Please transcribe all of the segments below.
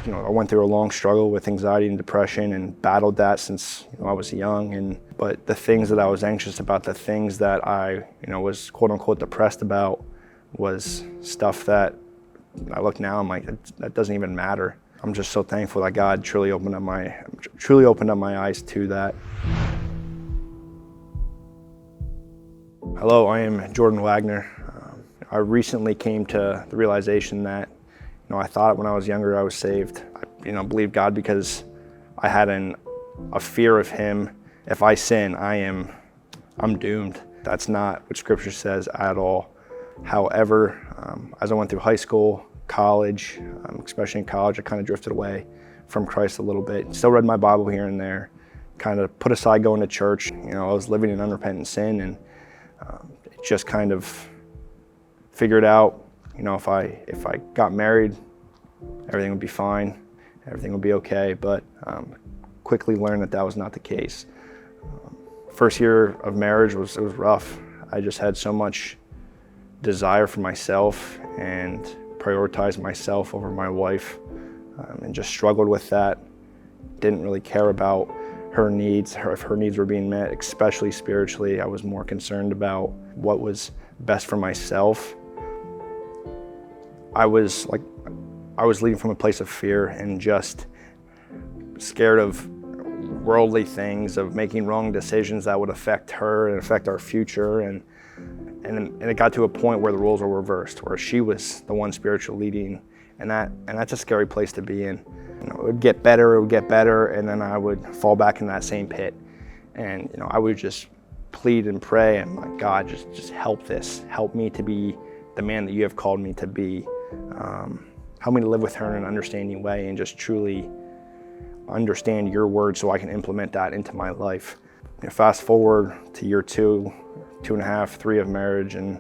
I went through a long struggle with anxiety and depression and battled that since I was young. But the things that I was anxious about, the things that I was quote unquote depressed about, was stuff that I look now, I'm like, that doesn't even matter. I'm just so thankful that God truly opened up my eyes to that. Hello, I am Jordan Wagner. I recently came to the realization that I thought when I was younger I was saved. I believed God because I had a fear of Him. If I sin, I'm doomed. That's not what Scripture says at all. However, as I went through high school, college, especially in college, I kind of drifted away from Christ a little bit. Still read my Bible here and there, kind of put aside going to church. I was living in unrepentant sin, and just kind of figured out, if I got married, everything would be fine, everything would be okay. But quickly learned that was not the case. First year of marriage was rough. I just had so much desire for myself and prioritized myself over my wife, and just struggled with that. Didn't really care about her needs, if her needs were being met, especially spiritually. I was more concerned about what was best for myself. I was leading from a place of fear and just scared of worldly things, of making wrong decisions that would affect her and affect our future. And it got to a point where the roles were reversed, where she was the one spiritual leading, and that's a scary place to be in. It would get better, and then I would fall back in that same pit. And I would just plead and pray, and like, God, just help this. Help me to be the man that you have called me to be. Help me to live with her in an understanding way and just truly understand your word so I can implement that into my life. Fast forward to year 2.5, 3 of marriage, and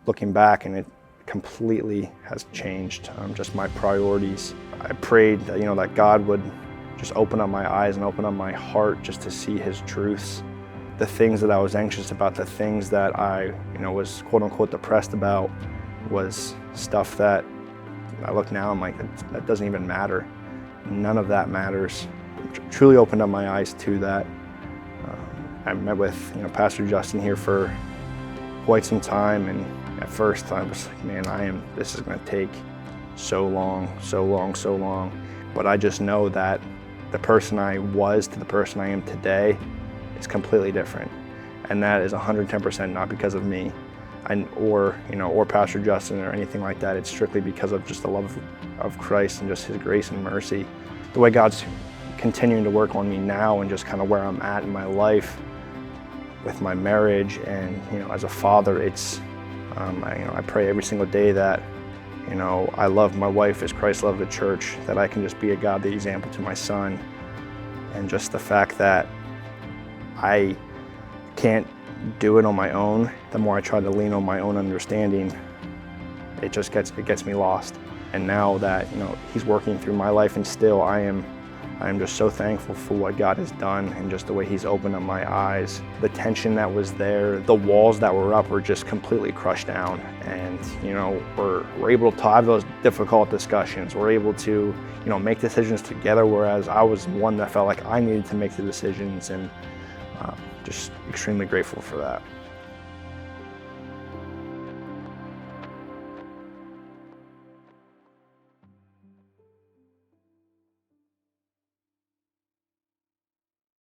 looking back, and it completely has changed just my priorities. I prayed that, that God would just open up my eyes and open up my heart just to see His truths. The things that I was anxious about, the things that I was quote unquote depressed about, was stuff that I look now, I'm like, that doesn't even matter. None of that matters. Truly opened up my eyes to that. I met with Pastor Justin here for quite some time, and at first I was like, man, this is going to take so long. But I just know that the person I was to the person I am today is completely different, and that is 110% not because of me, or Pastor Justin or anything like that. It's strictly because of just the love of Christ and just His grace and mercy. The way God's continuing to work on me now, and just kind of where I'm at in my life with my marriage, and as a father, it's I pray every single day that I love my wife as Christ loved the church, that I can just be a godly example to my son. And just the fact that I can't do it on my own, the more I try to lean on my own understanding, it gets me lost. And now that He's working through my life, and still I am just so thankful for what God has done, and just the way He's opened up my eyes. The tension that was there, the walls that were up, were just completely crushed down. And we're able to have those difficult discussions. We're able to make decisions together, whereas I was one that felt like I needed to make the decisions, and just extremely grateful for that.